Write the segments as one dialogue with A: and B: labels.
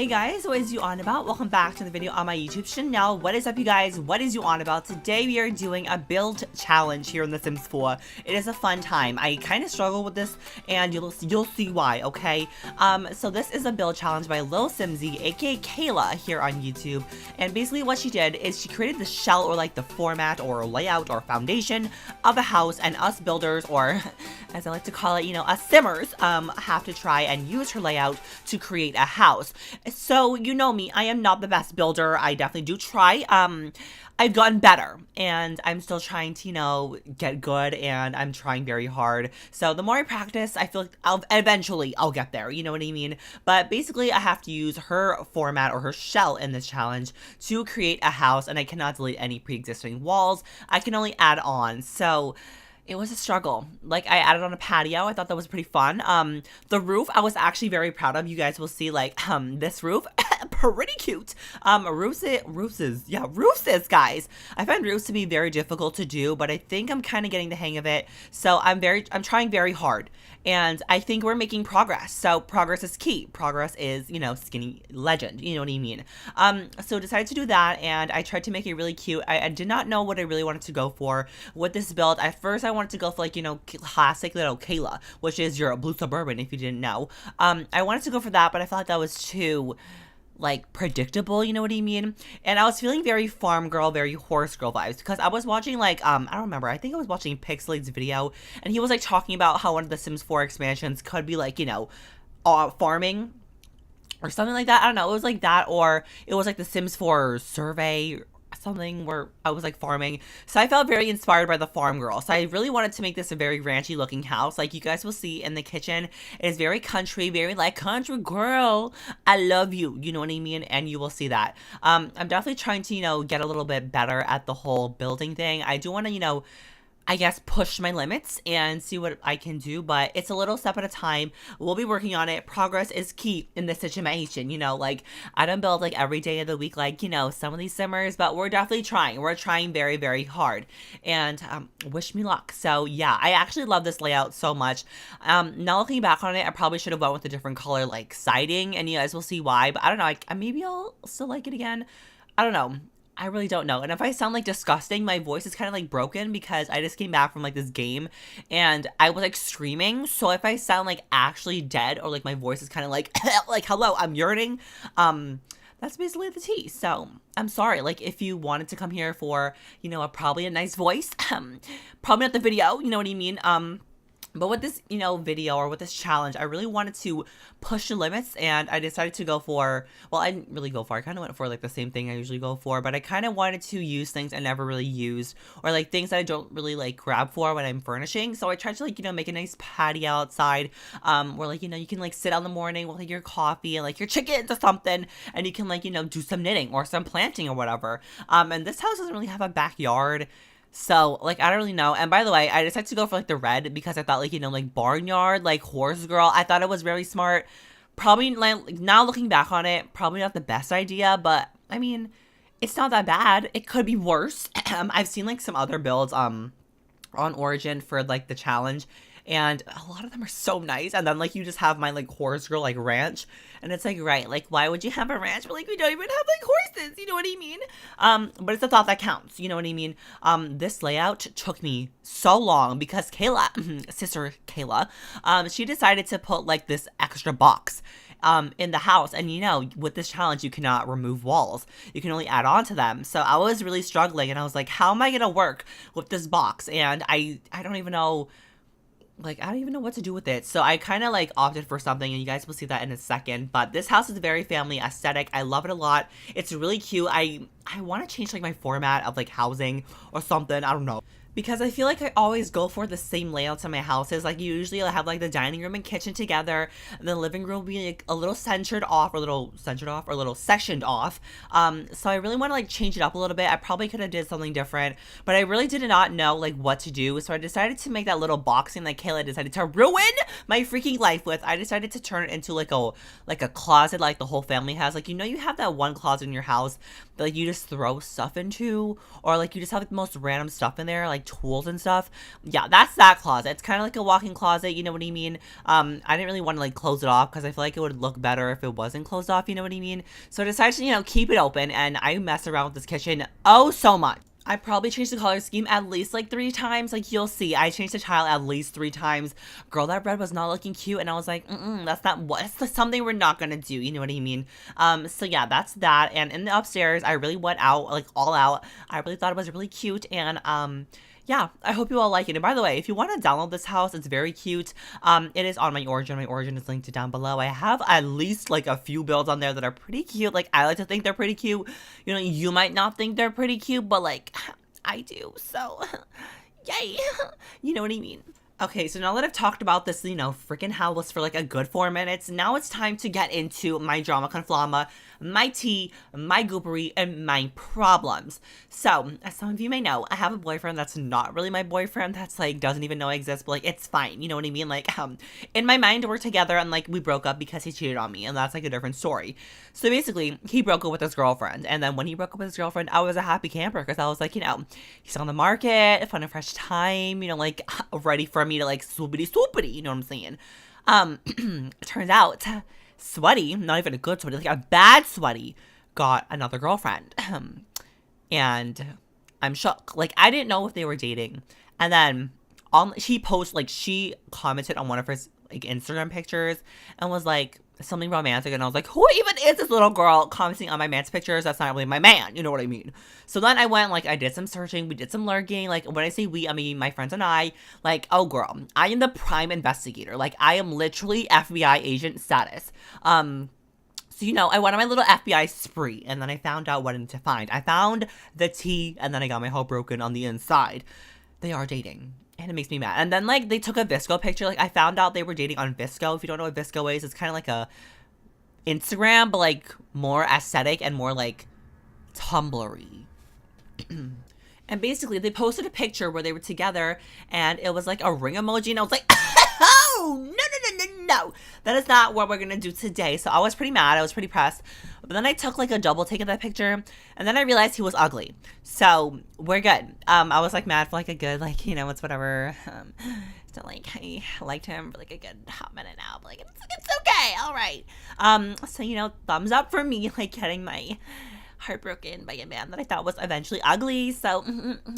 A: Hey guys, what is you on about? Welcome back to the video on my YouTube channel. What is up, you guys? What is you on about? Today we are doing a build challenge here in The Sims 4. It is a fun time. I kind of struggle with this and you'll see why, okay? So this is a build challenge by Lilsimsie, aka Kayla, here on YouTube. And basically what she did is she created the shell, or like the format or layout or foundation of a house, and us builders, or as I like to call it, you know, us simmers, have to try and use her layout to create a house. So, you know me, I am not the best builder. I definitely do try. I've gotten better, and I'm still trying to, you know, get good, and I'm trying very hard. So the more I practice, I feel like I'll get there, you know what I mean? But basically, I have to use her format or her shell in this challenge to create a house, and I cannot delete any pre-existing walls. I can only add on. So it was a struggle. Like, I added on a patio. I thought that was pretty fun. The roof, I was actually very proud of. You guys will see, like, this roof, pretty cute. Roofs is, guys. I find roofs to be very difficult to do, but I think I'm kind of getting the hang of it. So I'm trying very hard, and I think we're making progress. So progress is key. Progress is, you know, skinny legend. You know what I mean? So decided to do that, and I tried to make it really cute. I did not know what I really wanted to go for with this build. At first, I wanted to go for, like, you know, classic little Kayla, which is your blue suburban, if you didn't know. I wanted to go for that, but I felt like that was too, like, predictable, you know what I mean? And I was feeling very farm girl, very horse girl vibes, because I was watching, like, I don't remember, I think I was watching Pixelate's video, and he was, like, talking about how one of the Sims 4 expansions could be, like, you know, farming or something like that. I don't know, it was like that, or it was like the Sims 4 survey, something where I was like farming. So I felt very inspired by the farm girl. So I really wanted to make this a very ranchy looking house. Like you guys will see in the kitchen, it is very country, very like country girl. I love you. You know what I mean? And you will see that. I'm definitely trying to, you know, get a little bit better at the whole building thing. I do want to, you know, I guess push my limits and see what I can do, but it's a little step at a time. We'll be working on it. Progress is key in this situation, you know, like I don't build like every day of the week, like, you know, some of these simmers, but we're definitely trying. We're trying very, very hard, and wish me luck. So yeah, I actually love this layout so much. Now looking back on it, I probably should have went with a different color like siding, and you guys will see why, but I don't know, maybe I'll still like it again. I don't know. I really don't know. And if I sound like disgusting, my voice is kind of like broken because I just came back from like this game and I was like screaming. So if I sound like actually dead, or like my voice is kind of like, like, hello, I'm yearning, that's basically the tea. So I'm sorry. Like, if you wanted to come here for, you know, probably a nice voice, probably not the video, you know what I mean? But with this, you know, video, or with this challenge, I really wanted to push the limits, and I decided to go for, well, I didn't really go for, I kind of went for like the same thing I usually go for, but I kind of wanted to use things I never really used, or like things that I don't really like grab for when I'm furnishing. So I tried to, like, you know, make a nice patio outside, where, like, you know, you can like sit out in the morning with like your coffee and like your chickens or something, and you can, like, you know, do some knitting or some planting or whatever. And this house doesn't really have a backyard. So, like, I don't really know. And by the way, I decided to go for, like, the red because I thought, like, you know, like, barnyard, like, horse girl. I thought it was very smart. Probably, like, now looking back on it, probably not the best idea, but, I mean, it's not that bad. It could be worse. I've seen, like, some other builds, on Origin for, like, the challenge, and a lot of them are so nice. And then, like, you just have my, like, horse girl, like, ranch, and it's like, right, like, why would you have a ranch? But, like, we don't even have, like, horses, you know what I mean? But it's the thought that counts, you know what I mean? This layout took me so long because Kayla, sister Kayla, she decided to put, like, this extra box in the house. And, you know, with this challenge, you cannot remove walls. You can only add on to them. So I was really struggling, and I was like, how am I gonna work with this box? And I don't even know, like, I don't even know what to do with it. So I kind of, like, opted for something, and you guys will see that in a second. But this house is very family aesthetic. I love it a lot. It's really cute. I want to change, like, my format of, like, housing or something. I don't know. Because I feel like I always go for the same layouts in my houses. Like, usually I'll have, like, the dining room and kitchen together, and the living room will be, like, a little sectioned off. So I really want to, like, change it up a little bit. I probably could have did something different, but I really did not know, like, what to do. So I decided to make that little boxing that Kayla decided to ruin my freaking life with. I decided to turn it into, like a closet, like the whole family has. Like, you know, you have that one closet in your house that, like, you just throw stuff into, or, like, you just have, like, the most random stuff in there, like tools and stuff. Yeah, that's that closet. It's kind of like a walk-in closet, you know what I mean? I didn't really want to like close it off because I feel like it would look better if it wasn't closed off, you know what I mean? So I decided to, you know, keep it open, and I mess around with this kitchen oh so much. I probably changed the color scheme at least like 3 times. Like, you'll see, I changed the tile at least 3 times. Girl, that red was not looking cute, and I was like, that's not what, that's something we're not gonna do, you know what I mean? So yeah, that's that. And in the upstairs, I really went out, like all out. I really thought it was really cute, and yeah, I hope you all like it. And by the way, if you want to download this house, it's very cute. It is on my origin. My origin is linked down below. I have at least like a few builds on there that are pretty cute. Like, I like to think they're pretty cute. You know, you might not think they're pretty cute, but like, I do. So, yay. You know what I mean? Okay, so now that I've talked about this, you know, freaking house for like a good 4 minutes, now it's time to get into my drama conflama, my tea, my goopery, and my problems. So, as some of you may know, I have a boyfriend that's not really my boyfriend, that's like, doesn't even know I exist, but like, it's fine, you know what I mean? Like, in my mind, we're together, and like, we broke up because he cheated on me, and that's like a different story. So basically, he broke up with his girlfriend, and then when he broke up with his girlfriend, I was a happy camper, because I was like, you know, he's on the market, fun and fresh time, you know, like, ready for me to like swoopity, you know what I'm saying? Turns out, Sweaty, not even a good Sweaty, like a bad Sweaty, got another girlfriend. And I'm shook. Like, I didn't know if they were dating. And then she commented on one of her like Instagram pictures and was like something romantic, and I was like, who even is this little girl commenting on my man's pictures? That's not really my man, you know what I mean? So then I went, like, I did some searching, we did some lurking. Like, when I say we, I mean my friends and I. Like, oh girl, I am the prime investigator. Like, I am literally FBI agent status. So, you know, I went on my little FBI spree, and then I found out what I need to find. I found the tea, and then I got my heart broken on the inside. They are dating. And it makes me mad. And then, like, they took a Visco picture. Like, I found out they were dating on Visco. If you don't know what Visco is, it's kind of like a Instagram, but, like, more aesthetic and more, like, Tumblr-y. And basically, they posted a picture where they were together, and it was, like, a ring emoji, and I was like, oh, no. That is not what we're gonna do today. So I was pretty mad. I was pretty pressed. But then I took, like, a double take of that picture, and then I realized he was ugly. So we're good. I was, like, mad for, like, a good, like, you know, it's whatever. So, like, I liked him for, like, a good hot minute now. But, like, it's okay. All right. So, you know, thumbs up for me, like, getting my heartbroken by a man that I thought was eventually ugly. So,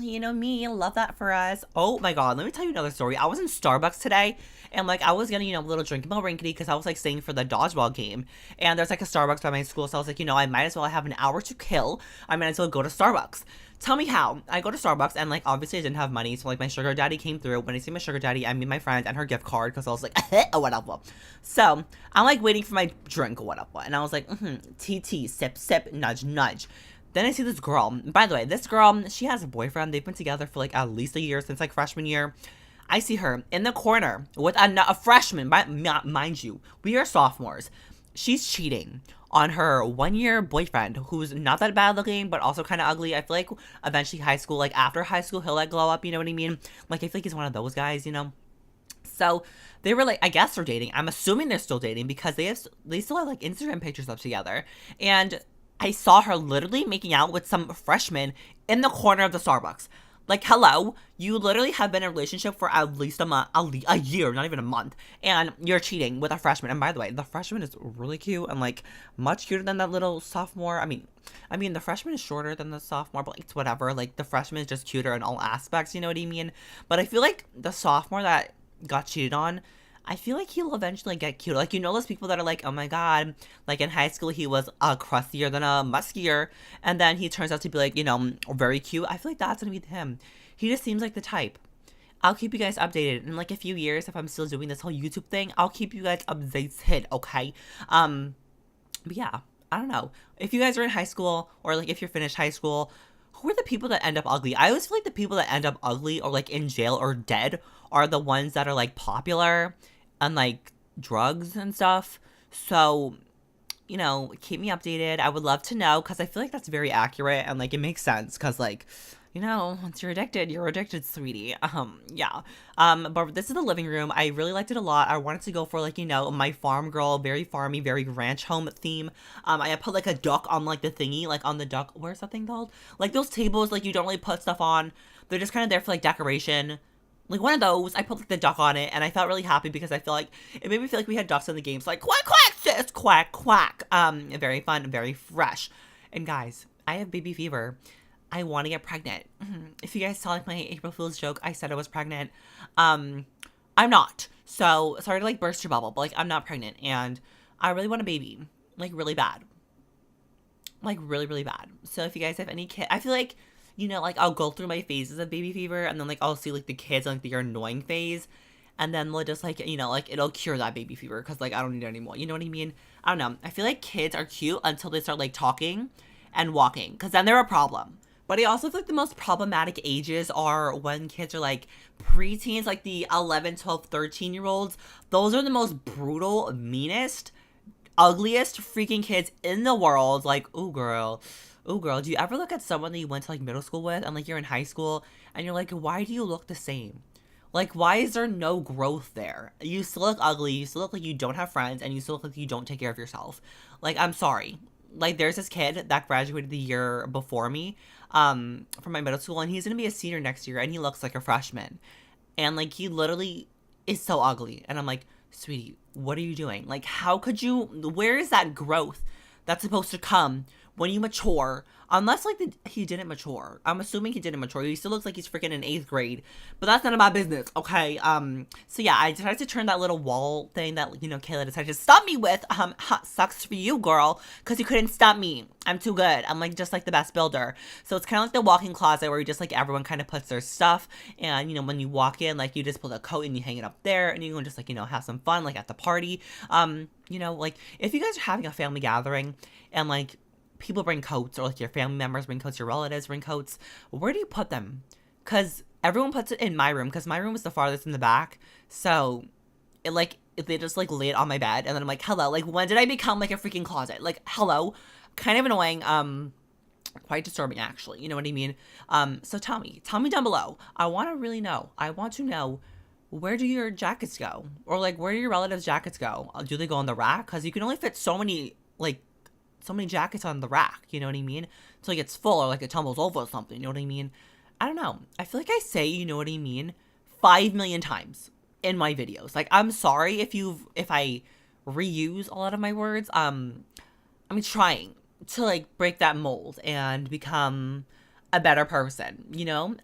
A: you know me, love that for us. Oh my god, let me tell you another story. I was in Starbucks today, and like, I was getting, you know, a little drinkable rinkety because I was like staying for the dodgeball game, and there's like a Starbucks by my school, so I was like, you know, I might as well have an hour to kill. I might as well go to Starbucks. Tell me how. I go to Starbucks, and like, obviously I didn't have money, so like, my sugar daddy came through. When I say my sugar daddy, I mean my friend and her gift card, because I was like, oh, whatever. So I'm like waiting for my drink or whatever, and I was like, TT, sip, sip, nudge, nudge. Then I see this girl. By the way, this girl, she has a boyfriend. They've been together for like at least a year, since like freshman year. I see her in the corner with a freshman, mind you, we are sophomores. She's cheating on her 1-year boyfriend, who's not that bad looking, but also kind of ugly. I feel like eventually high school, like after high school, he'll like glow up, you know what I mean? Like, I feel like he's one of those guys, you know? So they were like, I guess they're dating. I'm assuming they're still dating because they still have like Instagram pictures up together. And I saw her literally making out with some freshman in the corner of the Starbucks. Like, hello, you literally have been in a relationship for at least a year, not even a month, and you're cheating with a freshman. And by the way, the freshman is really cute and like much cuter than that little sophomore. I mean, the freshman is shorter than the sophomore, but like, it's whatever. Like, the freshman is just cuter in all aspects, you know what I mean? But I feel like the sophomore that got cheated on, I feel like he'll eventually get cute. Like, you know those people that are like, oh my god, like in high school he was crustier than a muskier, and then he turns out to be like, you know, very cute. I feel like that's gonna be him. He just seems like the type. I'll keep you guys updated in like a few years if I'm still doing this whole YouTube thing. I'll keep you guys updated, okay? But yeah, I don't know. If you guys are in high school, or like if you're finished high school, who are the people that end up ugly? I always feel like the people that end up ugly or like in jail or dead are the ones that are like popular and like drugs and stuff. So, you know, keep me updated. I would love to know, because I feel like that's very accurate and like it makes sense, because like, you know, once you're addicted, sweetie. Yeah. But this is the living room. I really liked it a lot. I wanted to go for like, you know, my farm girl, very farmy, very ranch home theme. I put like a duck on like the thingy, like on the duck, where's that thing called? Like those tables, like you don't really put stuff on. They're just kind of there for like decoration. Like one of those, I put like the duck on it, and I felt really happy because I feel like it made me feel like we had ducks in the game. So like quack quack sis, quack quack. Very fun, very fresh. And guys, I have baby fever. I want to get pregnant. If you guys saw like my April Fool's joke, I said I was pregnant. I'm not. So sorry to like burst your bubble, but like I'm not pregnant, and I really want a baby, like really bad, like really really bad. So if you guys have any kid, I feel like, you know, like I'll go through my phases of baby fever, and then like I'll see like the kids on like the annoying phase, and then they'll just like, you know, like it'll cure that baby fever because like I don't need it anymore. You know what I mean? I don't know. I feel like kids are cute until they start like talking and walking, because then they're a problem. But I also feel like the most problematic ages are when kids are like preteens, like the 11, 12, 13-year-olds. Those are the most brutal, meanest, ugliest freaking kids in the world. Like, ooh, girl. Do you ever look at someone that you went to like middle school with, and like you're in high school, and you're like, why do you look the same? Like, why is there no growth there? You still look ugly, you still look like you don't have friends, and you still look like you don't take care of yourself. Like, I'm sorry. Like, there's this kid that graduated the year before me, from my middle school, and he's gonna be a senior next year, and he looks like a freshman. And like, he literally is so ugly. And I'm like, sweetie, what are you doing? Like, how could you, where is that growth that's supposed to come when you mature? Unless like he didn't mature. I'm assuming he didn't mature. He still looks like he's freaking in 8th grade, but that's none of my business, okay? So yeah, I decided to turn that little wall thing that, you know, Kayla decided to stop me with. Sucks for you, girl, because you couldn't stop me. I'm too good. I'm like just like the best builder. So it's kind of like the walk-in closet where you just like everyone kind of puts their stuff, and you know, when you walk in, like you just pull the coat and you hang it up there, and you can just like, you know, have some fun like at the party. You know, like if you guys are having a family gathering and like people bring coats, or like your family members bring coats, your relatives bring coats, where do you put them? Because everyone puts it in my room, because my room is the farthest in the back. So it like, they just like lay it on my bed, and then I'm like, hello, like when did I become like a freaking closet? Like, hello. Kind of annoying, quite disturbing actually, you know what I mean? So tell me down below. I want to really know. I want to know, where do your jackets go? Or like, where do your relatives' jackets go? Do they go on the rack? Because you can only fit so many jackets on the rack, you know what I mean? So like it's full, or like it tumbles over or something, you know what I mean? I don't know. I feel like I say, you know what I mean, 5 million times in my videos. Like, I'm sorry if I reuse a lot of my words. I'm trying to like break that mold and become a better person, you know?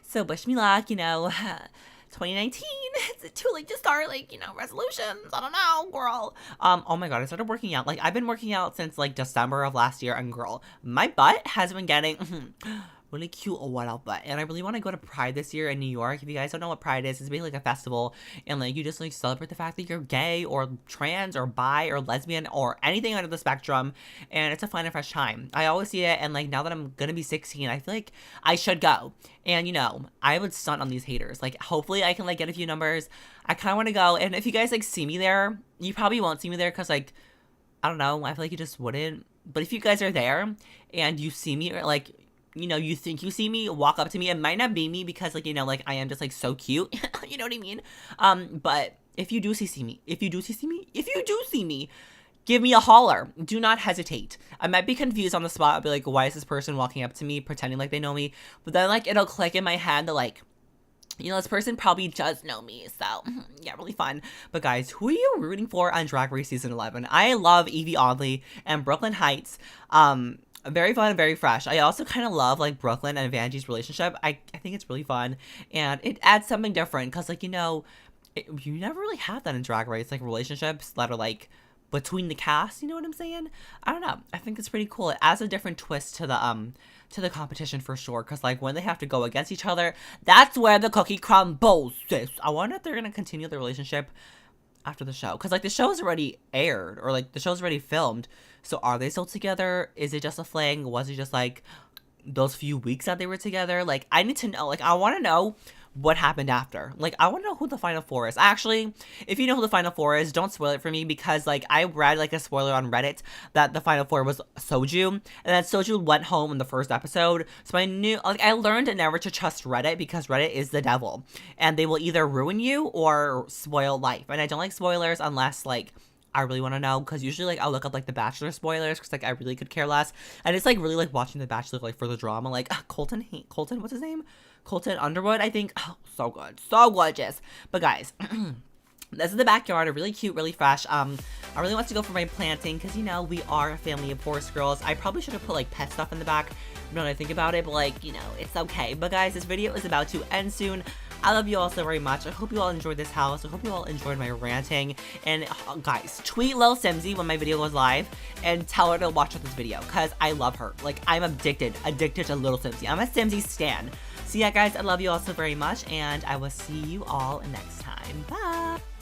A: So wish me luck, you know. 2019, is it too late to start, like, you know, resolutions? I don't know, girl. Oh my god, I started working out. Like, I've been working out since, like, December of last year, and girl, my butt has been getting really cute wet out butt. And I really want to go to Pride this year in New York. If you guys don't know what Pride is, it's basically like a festival, and like you just like celebrate the fact that you're gay or trans or bi or lesbian or anything under the spectrum, and it's a fun and fresh time. I always see it, and like now that I'm gonna be 16, I feel like I should go. And you know, I would stunt on these haters. Like, hopefully I can like get a few numbers. I kind of want to go, and if you guys like see me there, you probably won't see me there because like, I don't know, I feel like you just wouldn't. But if you guys are there and you see me, or like, you know, you think you see me, walk up to me. It might not be me because, like, you know, like, I am just, like, so cute. You know what I mean? But if you do see me, give me a holler. Do not hesitate. I might be confused on the spot. I'll be like, why is this person walking up to me, pretending like they know me? But then, like, it'll click in my head that, like, you know, this person probably does know me. So, yeah, really fun. But, guys, who are you rooting for on Drag Race Season 11? I love Evie Oddly and Brooklyn Heights. Very fun and very fresh. I also kind of love, like, Brooklyn and Vanjie's relationship. I think it's really fun, and it adds something different, because, like, you know, you never really have that in Drag Race, like, relationships that are, like, between the cast, you know what I'm saying? I don't know. I think it's pretty cool. It adds a different twist to the competition for sure, because, like, when they have to go against each other, that's where the cookie crumbles, sis. I wonder if they're gonna continue the relationship after the show, because, like, the show's already aired, or, like, the show's already filmed. So are they still together? Is it just a fling? Was it just like those few weeks that they were together? Like, I need to know. Like, I want to know what happened after. Like, I want to know who the final four is. Actually, if you know who the final four is, don't spoil it for me, because, like, I read, like, a spoiler on Reddit that the final four was Soju, and that Soju went home in the first episode. So I knew, like, I learned never to trust Reddit, because Reddit is the devil, and they will either ruin you or spoil life. And I don't like spoilers unless, like, I really want to know, because usually, like, I'll look up, like, the Bachelor spoilers, because, like, I really could care less. And it's, like, really, like, watching the Bachelor, like, for the drama. Like, Colton, what's his name? Colton Underwood, I think. Oh, so good. So gorgeous. But guys, this is the backyard, really cute, really fresh. I really want to go for my planting because, you know, we are a family of horse girls. I probably should have put, like, pet stuff in the back now that I think about it, but, like, you know, it's okay. But guys, this video is about to end soon. I love you all so very much. I hope you all enjoyed this house. I hope you all enjoyed my ranting. And guys, tweet Lilsimsie when my video goes live and tell her to watch this video because I love her. Like, I'm addicted to Lilsimsie. I'm a Simsie stan. So yeah, guys, I love you all so very much, and I will see you all next time. Bye!